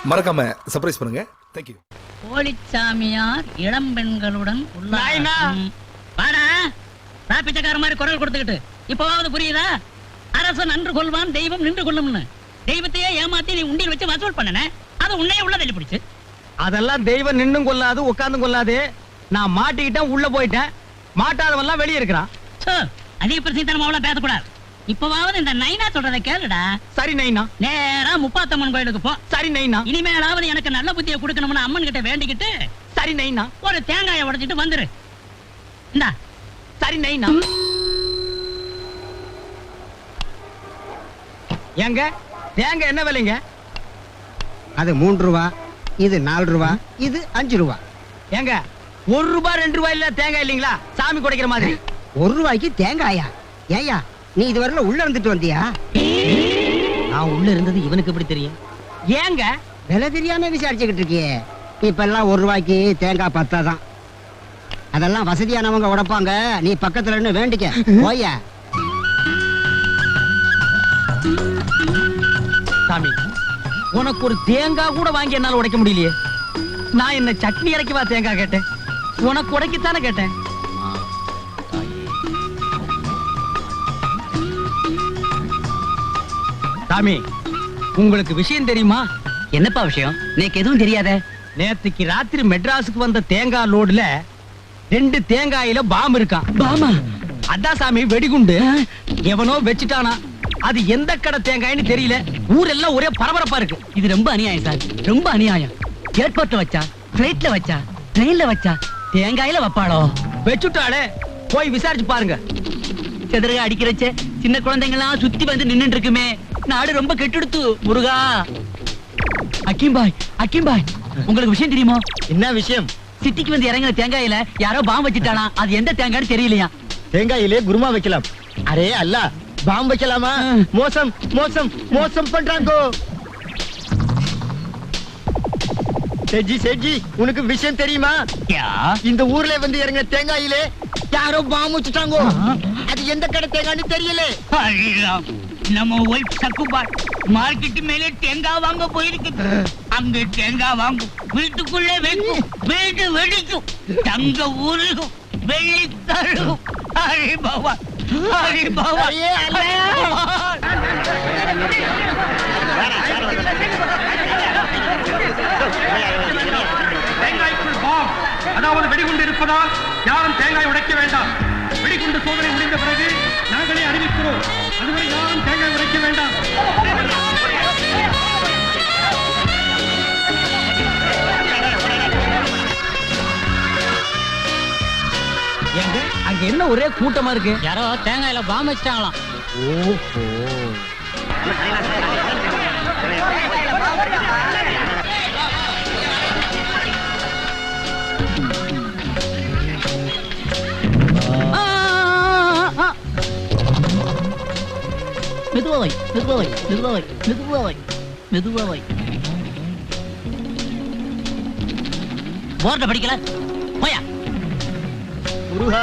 மறக்காம சர்ப்ரைஸ் பண்ணுங்க. தேங்க்யூ. போலிச்சாமியார் இளம் பெண்களுடன் பிச்சைக்கார மாதிரி குரல் கொடுத்துக்கிட்டு இப்பவாவது புரியுதா? அரசன் நன்று கொள்வான், தெய்வம் நின்று கொள்ளும்னு. தெய்வத்தையே ஏமாத்தி நீ உண்டியில் வச்சு வசூல் பண்ணன, அது உன்னையே உள்ள தள்ளி பிடிச்சு. அதெல்லாம் தெய்வம் நின்னும் கொள்ளாது உட்கார்ந்து கொள்ளாது. நான் மாட்டிக்கிட்டேன், உள்ள போயிட்டேன். மாட்டாதவெல்லாம் வெளியே இருக்கிறான். அதிக பிரசித்தனமாவெல்லாம் பேசக்கூடாது. இப்பவாவது இந்த நைனா சொல்றதை கேளுடா. சரி நைனா. நேரா முப்பாத்தம்மன் கோயிலுக்கு போ. சரி நைனா. இனிமேலாவது எனக்கு நல்ல புத்தியை கொடுக்கணும்னு அம்மன் கிட்ட வேண்டிக்கிட்டு சரி நைனா ஒரு தேங்காயை உடைச்சிட்டு வந்துரு. இந்தா. சரி நைனா. ஏங்க தேங்காய் என்ன விலைங்க? அது 3 ரூபா, இது 4 ரூபா, இது 5 ரூபா. ஏங்க 1 ரூபா 2 ரூபாய் இல்ல தேங்காய் இல்லீங்களா? சாமி குடைக்கிற மாதிரி. 1 ரூபாய்க்கு தேங்காயா? ஏயா நீ இதுவரையில உள்ள இருந்துட்டு வந்தியா? நான் உள்ள இருந்தது இவனுக்கு எப்படி தெரியும்? ஏங்க விலை தெரியாம விசாரிச்சுக்கிட்டு இருக்கியே. இப்ப எல்லாம் 1 ரூபாய்க்கு தேங்காய் பத்தாதான். அதெல்லாம் வசதியானவங்க உடைப்பாங்க. நீ பக்கத்துல இருந்து வேண்டிக்க போய. சாமி உனக்கு ஒரு தேங்காய் கூட வாங்கி என்னால உடைக்க முடியலையே. நான் என்ன சட்னி இறக்கிவா தேங்காய் கேட்டேன், உனக்கு உடைக்கத்தானே கேட்டேன். சாமி உங்களுக்கு விஷயம் தெரியுமா? என்னப்பா விஷயம்? எனக்கு எதுவும் தெரியாத. நேத்துக்கு ராத்திரி மெட்ராஸுக்கு வந்த தேங்காய் லோடுல 2 தேங்காயில பாம் இருக்கான். பாமா? அதான் சாமி வெடிகுண்டு. எவனோ வச்சுட்டானா. அது எந்த கடை தேங்காய்னு தெரியல. ஊரெல்லாம் ஒரே பரபரப்பா இருக்கு. இது ரொம்ப அநியாயம் சார், ரொம்ப அநியாயம். ஏர்போர்ட்ல வச்சா, பிளைட்ல வச்சா, ட்ரெயின்ல வச்சா, தேங்காயில வைப்பாளோ? வச்சுட்டாளே, போய் விசாரிச்சு பாருங்க. செதறக அடிக்கிறச்ச சின்ன குழந்தைங்களாம் சுத்தி வந்து நின்னுட்டு இருக்குமே. நாடு ரொம்ப கெட்டுடுத்து முருகா. அக்கிம்பாய், அக்கிம்பாய், உங்களுக்கு விஷயம் தெரியுமா? என்ன விஷயம்? சிட்டிக்கு வந்து இறங்கின தேங்காயில யாரோ பாம்பு வச்சுட்டானா. அது எந்த தேங்காய்னு தெரியலையா. தேங்காயிலே குருமா வைக்கலாம். அரே அல்ல, பாம்பு வைக்கலாமா? மோசம் மோசம் மோசம் பண்றாங்க. சேஜி சேஜி உனக்கு விஷயம் தெரியுமா? இந்த ஊர்ல வந்து இறங்கின தேங்காயிலே யாரோ பாம்பு வச்சுட்டாங்க. அது எந்த கடை தேங்காய்னு தெரியல. நம்ம ஒய்ஃப் சக்குபார் மார்க்கெட் மேலே தேங்காய் வாங்க போயிருக்கு. அங்க தேங்காய் வாங்கும், வீட்டுக்குள்ளே வைக்கும், வீடு வெடிக்கும், தங்க ஊருகும், வெள்ளி தருகும். ஹரி பாபா, ஹரி பாபா. தேங்காய்க்குள் பாம், அதாவது வெடிகுண்டு இருப்பதால் யாரும் தேங்காய் உடைக்க வேண்டாம். வெடிகுண்டு சோதனை முடிந்த பிறகு நாங்களே அறிவிக்கிறோம். அதுவரை யாரும் தேங்காய் உடைக்க வேண்டாம். எங்க அங்க என்ன ஒரே கூட்டமா இருக்கு? யாரோ தேங்காயில பாம்பு வச்சிட்டாங்களாம். ஓஹோ. மெதுவாவை, மெதுவாவை, மெதுவாவை, மெதுவாவை, மெதுவாவை. போர்ட படிக்கல போயா. முருகா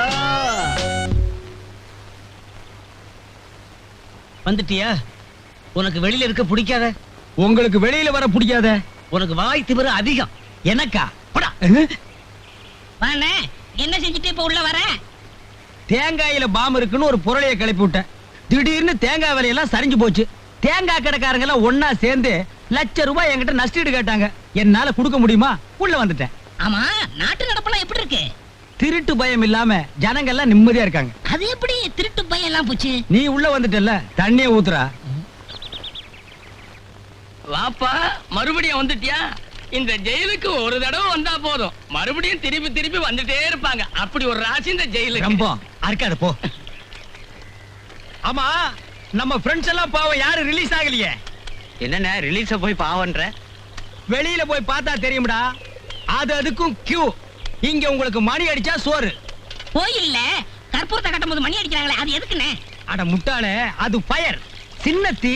வந்துட்டியா? உனக்கு வெளியில இருக்க பிடிக்காத? உங்களுக்கு வெளியில வர பிடிக்காத? உனக்கு வாய் திமிரு அதிகம். எனக்கா? போடா. வாண்ணே, என்ன செஞ்சுட்டு இப்ப உள்ள வர? தேங்காயில பாம்பு இருக்குன்னு ஒரு பொருளைய கிளப்பி விட்டேன். திடீர்னு தேங்காய் விலையெல்லாம் சரிஞ்சு போச்சு. தேங்காய் கடைக்காரங்க எல்லாம் ஒன்னா சேர்ந்து ₹1,00,000 என்கிட்ட நஷ்டீடு கேட்டாங்க. என்னால கொடுக்க முடியுமா? உள்ள வந்துட்டேன். ஆமா, நாட்டு நடப்பெல்லாம் எப்படி இருக்கு? திருட்டு பயம் இல்லாம ஜனங்க எல்லாம் நிம்மதியா இருக்காங்க. அது எப்படி திருட்டு பயம் எல்லாம் போச்சு? நீ உள்ள வந்துட்டல்ல, தண்ணிய ஊத்துறா. வாப்பா, மறுபடியும் வந்துட்டியா? இந்த ஜெயிலுக்கு ஒரு தடவை வந்தா போதும், மறுபடியும் திருப்பி திருப்பி வந்துட்டே இருப்பாங்க. அப்படி ஒரு ராசி இந்த ஜெயிலுக்கு. ரொம்ப அறுக்காத போ. ஆமா, நம்ம ஃப்ரெண்ட்ஸ் எல்லாம் பாவம் யாரும் ரிலீஸ் ஆகலையே. என்னென்ன ரிலீஸ போய் பாவன்ற? வெளியில போய் பார்த்தா தெரியும்டா. அதுக்கும் கியூ. இங்க உங்களுக்கு மணி அடிச்சா சோறு. கோயில்ல கற்பூரத்தை கட்டும் போது மணி அடிக்கிறாங்களே, அது எதுக்குன்னு? அட முட்டாளே, அது ஃபயர். சின்ன தீ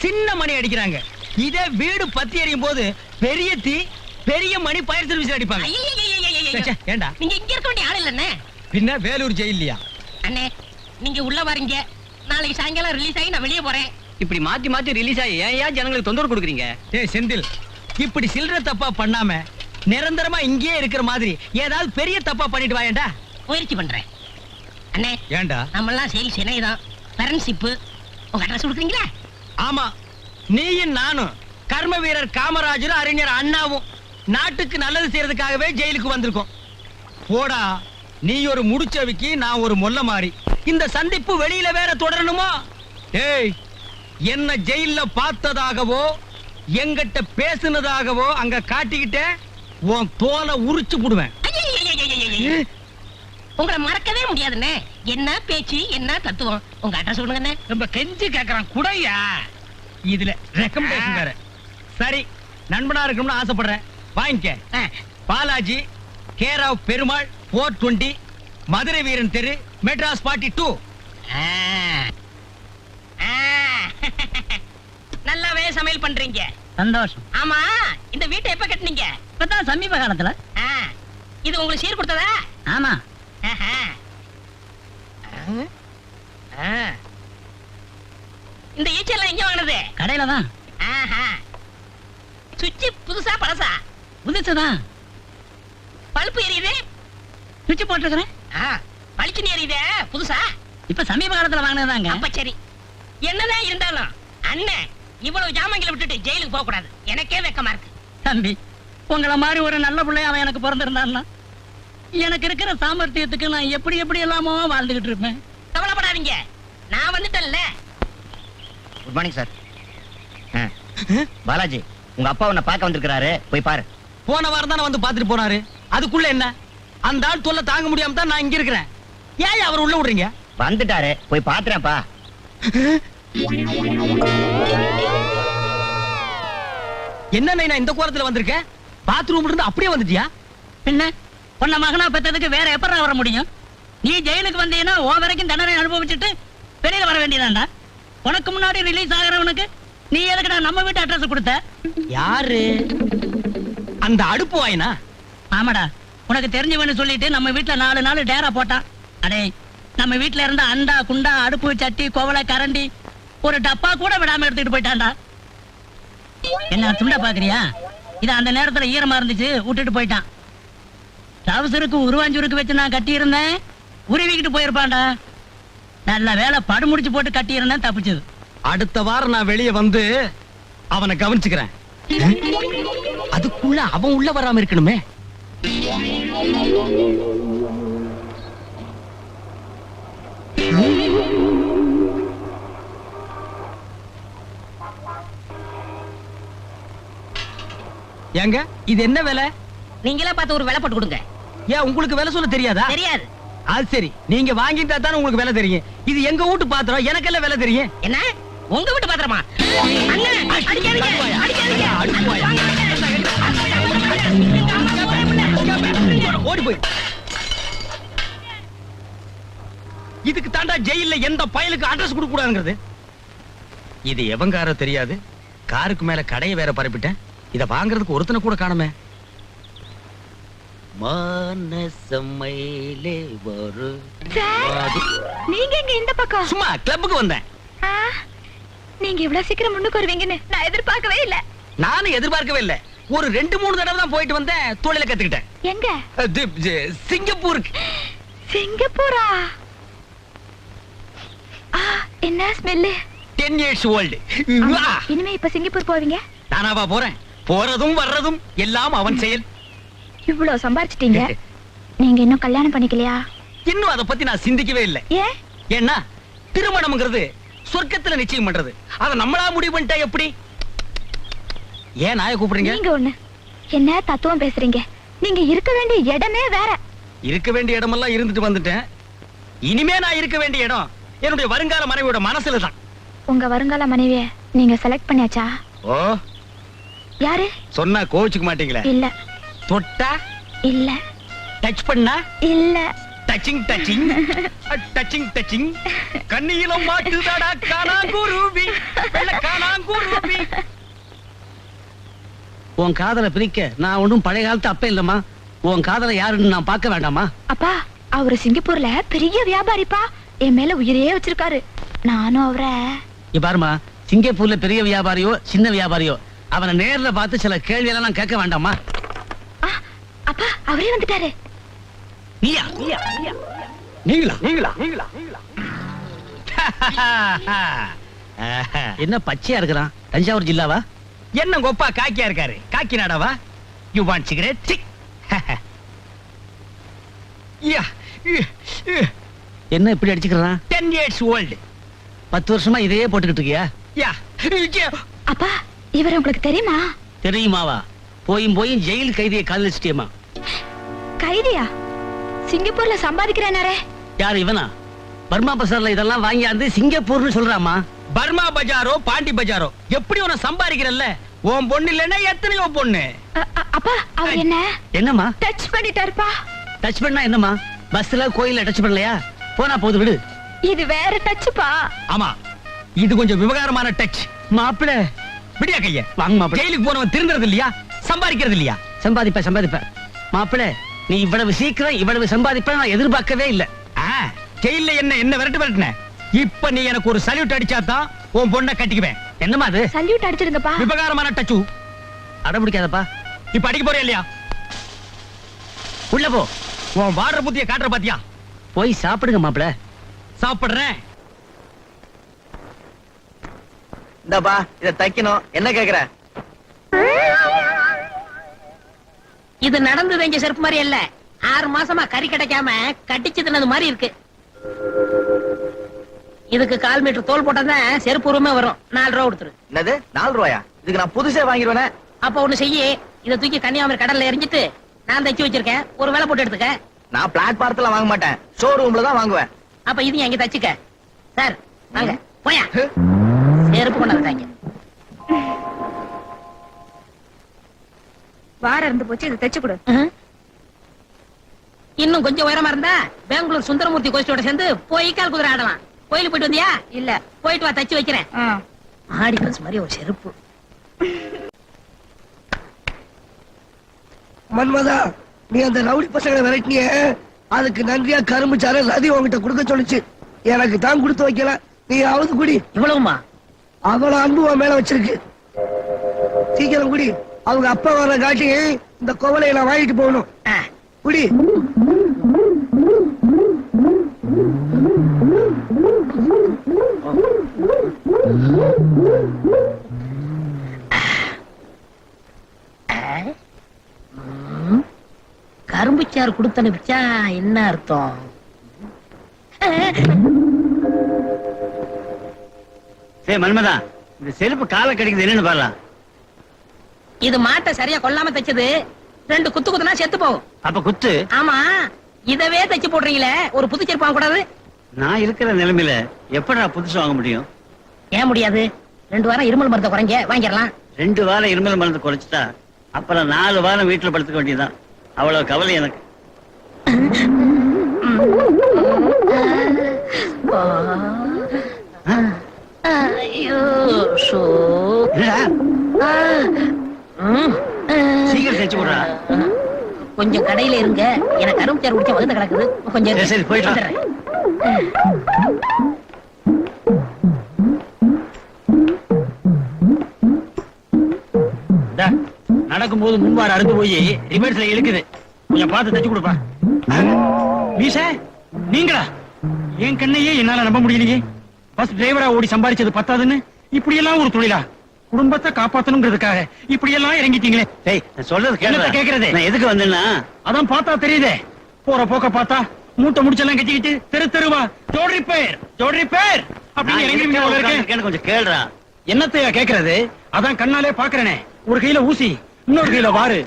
சின்ன மணி அடிக்கிறாங்க. இதே வீடு பத்தி எரியும் போது பெரிய தீ பெரிய மணி ஃபயர் சர்வீஸ் அடிப்பாங்க. ஏண்டா நீங்க இங்க இருக்க வேண்டிய ஆள் இல்ல. பின்ன வேலூர் ஜெயிலியா? அண்ணே, நீங்க உள்ள வரீங்க, நாளைக்கு சாயங்காலம் ரிலீஸ் ஆகி நான் வெளியே போறேன். இப்படி மாத்தி மாத்தி ரிலீஸ் ஆகி ஏன் ஜனங்களுக்கு தொந்தரவு கொடுக்குறீங்க? ஏய் செந்தில், இப்படி சில்லற தப்பா பண்ணாம நிரந்தரமா இங்கேயே இருக்கிற மாதிரி ஏதாவது பெரிய தப்பா பண்ணிட்டு வாயேண்டா. முயற்சி பண்றேன் அண்ணே. ஏண்டா? நம்மெல்லாம் சேல்ஸ் இணையதான் ஃப்ரெண்ட்ஷிப். உங்க அட்ரஸ் கொடுக்குறீங்களா? ஆமா, நீயும் நானும் கர்ம வீரர் காமராஜரும் அறிஞர் அண்ணாவும் நாட்டுக்கு நல்லது செய்யறதுக்காகவே ஜெயிலுக்கு வந்திருக்கோம். போடா, நீ ஒரு முடிச்சவிக்கு, நான் ஒரு மொல்ல மாறி. இந்த சந்திப்பு வெளியில வேற தொடரணுமா? ஏய், என்ன ஜெயில்ல பார்த்ததாகவோ எங்கிட்ட பேசுனதாகவோ அங்க காட்டிக்கிட்ட உன் தோலை உரிச்சு போடுவேன். ஐயையையையையைய. உங்களை மறக்கவே முடியாதுண்ணே. என்ன பேச்சு, என்ன தத்துவம். உங்க அட்ரஸ் கொடுங்கண்ணே. ரொம்ப கெஞ்சி கேக்குறான், குடையா. இதுல ரெக்கமெண்டேஷன் வேற. சரி, நண்பனா இருக்கணும்னு ஆசைப்படுறேன், வாங்கிக்க. பாலாஜி, கேர் ஆஃப் பெருமாள், 420, மதுரை வீரன் தெரு, மெட்ராஸ் 42. நல்லாவே சமையல் பண்றீங்க. சந்தோஷம். ஆமா, இந்த வீட்டை எப்ப கட்டுனீங்க? இப்பதான் சமீப காலத்துல. இது உங்களுக்கு சீர் கொடுத்ததா? ஆமா. ஆஹா. இந்த ஈச்செல்லாம் எங்க வாங்கினது? கடையில தான். சுவிட்ச் புதுசா பழசா? புதுசுதான். பல்பு எரியுது? சுவிட்ச் போட்டுருக்கிறேன். பளிச்சுன்னு எரியுதே, புதுசா? இப்ப சமீப காலத்துல வாங்கினதாங்க. அப்ப சரி. என்னதான் இருந்தாலும் அண்ணன் இவ்வளவு ஜாமங்களை விட்டுட்டு ஜெயிலுக்கு போக கூடாது. எனக்கே வெக்கமா இருக்கு. தம்பி, உங்கள மாதிரி ஒரு நல்ல பிள்ளைய அவன் எனக்கு பிறந்திருந்தான்னா எனக்கு இருக்கிற சாமர்த்தியத்துக்கு நான் எப்படி எப்படி எல்லாமோ வாழ்ந்துகிட்டு இருப்பேன். கவலைப்படாதீங்க, நான் வந்துட்டேன்ல. Good morning sir. பாலாஜி, உங்க அப்பா உன்னை பார்க்க வந்திருக்கிறாரு, போய் பாரு. போன வாரம் தானே வந்து பாத்துட்டு போனாரு. அதுக்குள்ள என்ன? அந்த ஆள் தொல்லை தாங்க முடியாம தான் நான் இங்க இருக்கிறேன். ஏன் அவர் உள்ள விடுறீங்க? வந்துட்டாரு, போய் பாத்துறேன்ப்பா. என்ன நான் இந்த கோரத்துல வந்திருக்கேன்? பாத்ரூம்ல இருந்து அப்படியே வந்துட்டியா? என்ன பொண்ண மகனா பெற்றதுக்கு வேற எப்பறம் வர முடியும்? நீ ஜெயிலுக்கு வந்தீங்கன்னா ஓ வரைக்கும் தண்டனை அனுபவிச்சுட்டு வெளியில வர வேண்டியதாண்டா. உனக்கு முன்னாடி ரிலீஸ் ஆகிறவனுக்கு நீ எதுக்குடா நம்ம வீட்டு அட்ரஸ் கொடுத்த? யாரு அந்த அடுப்பு வாயினா? ஆமாடா, உனக்கு தெரிஞ்சவன்னு சொல்லிட்டு நம்ம வீட்டுல 4 நாள் டேரா போட்டான். அடே, நம்ம வீட்டுல இருந்த அண்டா குண்டா அடுப்பு சட்டி கோவலை கரண்டி ஒரு டப்பா கூட விடாம எடுத்துட்டு போயிட்டான்டா. என்ன துண்டா பாக்குறியா? இது அந்த நேரத்துல ஈரமா இருந்துச்சு, விட்டுட்டு போயிட்டான். டவுசருக்கு உருவாஞ்சூருக்கு வச்சு நான் கட்டி இருந்தேன், உருவிக்கிட்டு போயிருப்பான்டா. நல்ல வேலை படு முடிச்சு போட்டு கட்டி இருந்தேன், தப்பிச்சது. அடுத்த வாரம் நான் வெளியே வந்து அவனை கவனிச்சுக்கிறேன். அதுக்குள்ள அவன் உள்ள வராம இருக்கணுமே. ஏங்க, இது என்ன வேலை? நீங்களே பார்த்து ஒரு வேலை போட்டு கொடுங்க. ஏன் உங்களுக்கு வேலை சொல்ல தெரியாதா? தெரியாது. அது சரி, நீங்க வாங்கிட்டா தானே உங்களுக்கு வேலை தெரியும். இது எங்க வீட்டு பாத்திரம், எனக்கு எல்லாம் வேலை தெரியும். என்ன உங்க வீட்டு பாத்திரமா? அண்ணே, அடிக்காதீங்க, அடிக்காதீங்க. ஓடி போய். இதுக்கு தாண்டா ஜெயில்ல எந்த பயலுக்கு அட்ரஸ் கொடுக்க கூடாதுங்கிறது. இது எவங்காரோ தெரியாது. காருக்கு மேல கடையை வேற பரப்பிட்டேன். இத வாங்குறதுக்கு ஒருத்தனை கூட காணுமே. மானசமையிலே ஒரு நீங்க எங்க இந்த பக்கம்? சும்மா கிளப்புக்கு வந்தேன். நீங்க இவ்வளவு சீக்கிரம் முன்னுக்கு வருவீங்கன்னு நான் எதிர்பார்க்கவே இல்ல. நானும் எதிர்பார்க்கவே இல்ல. ஒரு 2-3 தடவை தான் போயிட்டு வந்தேன், தொழில கத்துக்கிட்டேன். எங்க? சிங்கப்பூருக்கு. சிங்கப்பூரா? என்ன ஸ்மெல்லு? 10 years old. இனிமே இப்ப சிங்கப்பூர் போவீங்க? நானாவா போறேன்? போறதும் வர்றதும் எல்லாம் அவன் செயல். இவ்வளவு சம்பாரிச்சிட்டீங்க, நீங்க இன்னும் கல்யாணம் பண்ணிக்கலையா? இன்னும் அத பத்தி நான் சிந்திக்கவே இல்லை. ஏன்னா திருமணம்ங்கிறது சொர்க்கத்துல நிச்சயம் பண்றது. அத நம்மளா முடிவு பண்ணிட்டா எப்படி? ஏன் நாயை கூப்பிடுறீங்க? நீங்க ஒண்ணு என்ன தத்துவம் பேசுறீங்க? நீங்க இருக்க வேண்டிய இடமே வேற. இருக்க வேண்டிய இடமெல்லாம் இருந்துட்டு வந்துட்டேன். இனிமே நான் இருக்க வேண்டிய இடம் என்னுடைய வருங்கால மனைவியோட மனசுல தான். உங்க வருங்கால மனைவிய நீங்க செலக்ட் பண்ணியாச்சா? ஓ, யாரு? சொன்னா கோவிச்சுக்க மாட்டீங்களா? இல்ல. தொட்டா? இல்ல. டச் பண்ணா? இல்ல. டச்சிங் டச்சிங் டச்சிங் டச்சிங் கண்ணியிலும் மாட்டுதாடா காணாங்குருவி, வெள்ள காணாங்குருவி. உன் காதலை பிரிக்க நான் ஒன்றும் பழைய காலத்து அப்ப இல்லம்மா. உன் காதலை யாருன்னு நான் பார்க்க வேண்டாமா? அப்பா, அவரு சிங்கப்பூர்ல பெரிய வியாபாரிப்பா. என் மேல உயிரே வச்சிருக்காரு. நானும் அவரை. பாருமா, சிங்கப்பூர்ல பெரிய வியாபாரியோ சின்ன வியாபாரியோ அவனை நேர்ல பார்த்து சில கேள்வி எல்லாம் நான் கேட்க வேண்டாமா? ஆ, அப்பா அவரே வந்துட்டாரு. நீயா நீங்களா என்ன பச்சையா இருக்கிறான்? தஞ்சாவூர் ஜில்லாவா? என்ன கொப்பா காக்கியா இருக்காரு? காக்கி நாடாவா? You want cigarette? என்ன இப்படி அடிச்சுக்கிறான்? 10 years old. 10 வருஷமா இதையே போட்டுக்கிட்டு இருக்கியா? யா. அப்பா இவர் உங்களுக்கு தெரியுமா? தெரியுமாவா? போயும் ஜெயில் கைதியை காதலிச்சிட்டியம்மா. கைதியா? சிங்கப்பூர்ல சம்பாதிக்கிறேனாரே. யாரு இவனா? பர்மா பசார்ல இதெல்லாம் வாங்கியாந்து சிங்கப்பூர்னு சொல்றாமா. பர்மா பஜாரோ பாண்டி பஜாரோ எப்படி உன சம்பாதிக்கிறல்ல? உன் பொண்ணு இல்லன்னா எத்தனையோ பொண்ணு. அப்பா அவர் என்ன என்னம்மா டச் பண்ணிட்டாருப்பா. டச் பண்ணா என்னம்மா? பஸ்ல கோயில்ல டச் பண்ணலையா? போனா போது விடு. இது வேற டச்சுப்பா. ஆமா இது கொஞ்சம் விவகாரமான டச். மாப்பிள விடியா கைய வாங்க மாப்பிள. ஜெயிலுக்கு போனவன் திருந்துறது இல்லையா? சம்பாதிக்கிறது இல்லையா? சம்பாதிப்ப மாப்பிள. நீ இவ்வளவு சீக்கிரம் இவ்வளவு சம்பாதிப்ப நான் எதிர்பார்க்கவே இல்ல. ஜெயில என்ன விரட்டுன? இப்ப நீ எனக்கு ஒரு சல்யூட் அடிச்சாதான் உன் பொண்ணை கட்டிக்குவேன். என்னம்மா அது? சல்யூட் அடிச்சிருங்கப்பா. விவகாரமான டச்சு. அடம்பிடிக்காதப்பா. இப்ப அடிக்க போறியா இல்லையா? உள்ள போ. உன் வாடுற புத்திய காட்டுற பாத்தியா? போய் சாப்பிடுங்க மாப்பிள. சாப்பிடுறேன். இந்தப்பா இத தைக்கணும். என்ன கேக்குற? இது நடந்தது எங்க செருப்பு மாதிரி இல்ல. 6 மாசமா கறி கிடைக்காம கட்டிச்சு தின்னது மாதிரி இருக்கு. இதுக்கு 1/4 மீட்டர் தோல் போட்டதான் செருப்பு உரிமை வரும். 4 ரூபா கொடுத்துரு. என்னது 4 ரூபாயா? இதுக்கு நான் புதுசே வாங்கிடுவேனே. அப்ப ஒண்ணு செய்யி, இத தூக்கி கன்னியாகுமரி கடல்ல எரிஞ்சிட்டு நான் தைச்சு வச்சிருக்கேன். ஒரு வேலை போட்டு எடுத்துக்க. நான் பிளாட்பாரத்துல வாங்க மாட்டேன், ஷோரூம்ல தான் வாங்குவேன். அப்ப இது எங்க தச்சுக்க. சார் வாங்க போயா. செருப்பு கொண்டாங்க. வார இருந்து போச்சு, இதை தைச்சு கொடு. இன்னும் கொஞ்சம் உயரமா இருந்தா பெங்களூர் சுந்தரமூர்த்தி கோஷ்டியோட சேர்ந்து போய் கால் குதிரை ஆடலாம். கோயிலுக்கு போயிட்டு வந்தியா? இல்ல. போயிட்டு வா, தச்சு வைக்கிறேன். ஆடி கிளாஸ் மாதிரி ஒரு செருப்பு. மன்மதா, நீ அந்த ரவுடி பசங்களை விரட்டினிய, அதுக்கு நன்றியா கரும்பு சாறு ரதி உங்ககிட்ட கொடுக்க சொல்லிச்சு. எனக்கு தான் கொடுத்து வைக்கல. நீ அவது குடி. இவ்வளவுமா? அவ்வளவு அன்பு உன் மேல வச்சிருக்கு. சீக்கிரம் குடி. அவங்க அப்பா வர காட்டி இந்த கோவலையை நான் வாங்கிட்டு போகணும். குடி. கரும்புச்சாறு கொடுத்து அனுப்பிச்சா என்ன அர்த்தம்? சரி மன்மதா, இந்த செருப்பு கால கிடைக்குது என்னன்னு பாரலாம். இது மாட்டை சரியா கொல்லாம தைச்சது. 2 குத்து குத்துனா செத்து போகும். அப்ப குத்து. ஆமா, இதவே தைச்சு போடுறீங்களே, ஒரு புது செருப்பு வாங்க கூடாது? நான் இருக்கிற நிலைமையில எப்படி நான் புதுசு வாங்க முடியும்? ஏன் முடியாது? 2 வாரம் இருமல் மருந்த குறைங்க, வாங்கிடலாம். 2 வாரம் இருமல் மருந்து குறைச்சிட்டா அப்புறம் 4 வாரம் வீட்டுல படுத்துக்க வேண்டியதுதான். அவ்வளவு கவலை எனக்கு. ஐயோ, ஷோ. சீக்கிரம் தைச்சு விடுறா. கொஞ்சம் கடையில இருங்க, எனக்கு கரும்பு சாறு குடிச்சா வந்து கிடக்குது. கொஞ்சம் சரி, போயிட்டு வா. வந்துடுறேன். நடக்கும் போது முன்வார அறுந்து போய் ரிவர்ஸ்ல இழுக்குது. கொஞ்சம் பார்த்து தச்சு கொடுப்பா. மீச நீங்களா? என் கண்ணையே என்னால நம்ப முடியலையே. பஸ் டிரைவரா ஓடி சம்பாதிச்சது பத்தாதுன்னு இப்படி எல்லாம் ஒரு தொழிலா? குடும்பத்தை காப்பாத்தணுங்கிறதுக்காக இப்படி எல்லாம் இறங்கிட்டீங்களே. டேய், நான் சொல்றது கேளுடா. கேக்குறது நான் எதுக்கு வந்தேன்னா, அதான் பார்த்தா தெரியுதே. போற போக்க பார்த்தா மூட்டை முடிச்செல்லாம் கட்டிக்கிட்டு தெருவா ஜோடி பேர் அப்படின்னு இறங்கிருக்கீங்க போல இருக்கு. கொஞ்சம் கேளுடா. என்னத்தையா கேக்குறது? அதான் கண்ணாலே பாக்குறேனே. ஒரு கையில ஊசி, இன்னொரு கையில வாரு.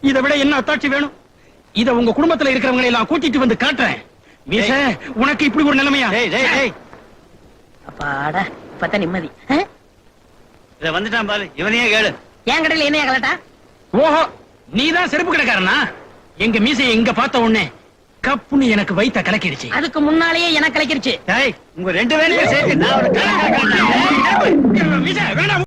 இதை விட என்ன அத்தாட்சி வேணும்? இத உங்க குடும்பத்துல இருக்கிறவங்களை எல்லாம் கூட்டிட்டு வந்து காட்டுறேன். மீச, உனக்கு இப்படி ஒரு நிலைமையா? அப்பாடா, இப்பதான் நிம்மதி. இத வந்துட்டான் பாரு, இவனையே கேளு. என் கடையில என்னையா கலட்டா? ஓஹோ, நீதான் செருப்பு கடைக்காரனா? எங்க மீசையை இங்க பார்த்த உடனே கப்புன்னு எனக்கு வயித்த கலக்கிடுச்சு. அதுக்கு முன்னாலேயே எனக்கு கலக்கிருச்சு. உங்க 2 பேரும் சேர்த்து நான் ஒரு கலக்கிறேன். மீச, வேணாம்.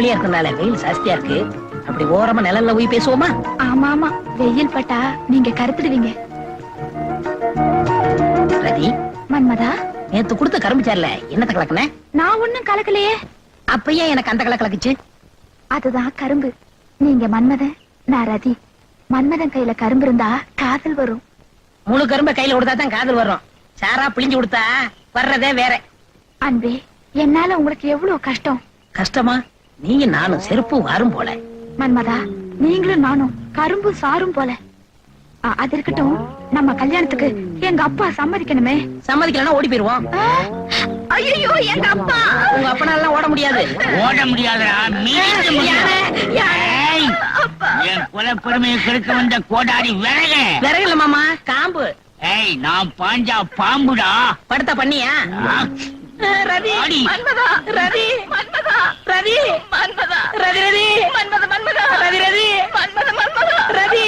வெள்ளியா இருக்கனால வெயில் ஜாஸ்தியா இருக்கு. அப்படி ஓரமா நிழல்ல போய் பேசுவோமா? ஆமா ஆமா, வெயில் பட்டா நீங்க கருத்துடுவீங்க. ரதி, மன்மதா, நேத்து கொடுத்த கரும்பு சார்ல என்னத்த கலக்குன? நான் ஒண்ணும் கலக்கலையே. அப்ப ஏன் எனக்கு அந்த கலக்குச்சு? அதுதான் கரும்பு. நீங்க மன்மதன், நான் ரதி. மன்மதன் கையில கரும்பு இருந்தா காதல் வரும். முழு கரும்பை கையில கொடுத்தா தான் காதல் வரும். சாரா பிழிஞ்சு கொடுத்தா வர்றதே வேற. அன்பே, என்னால உங்களுக்கு எவ்வளவு கஷ்டம். கஷ்டமா? நீங்க நானும் செருப்பு வாரும் போல. மன்மதா, நீங்களும் நானும் கரும்பு சாரும் போல. அது இருக்கட்டும், நம்ம கல்யாணத்துக்கு எங்க அப்பா சம்மதிக்கணுமே. சம்மதிக்கலன்னா ஓடி போயிருவோம். ஐயோ, எங்க அப்பா. உங்க அப்பனால ஓட முடியாது. ஓட முடியாதுடா, மீறிக்க முடியாது. ஏய், என் குலப்பெருமையை கெடுக்க வந்த கோடாரி விறகு. விறகுல மாமா, காம்பு. ஏய், நான் பாஞ்சா பாம்புடா. படுத்த பண்ணியா? ரதி, ஆடி. மன்மதா, ரதி, மன்மதா, ரதி, மன்மதா, ரதி, ரதி, மன்மதா, மன்மதா, ரதி, ரதி, மன்மதா, மன்மதா, ரதி.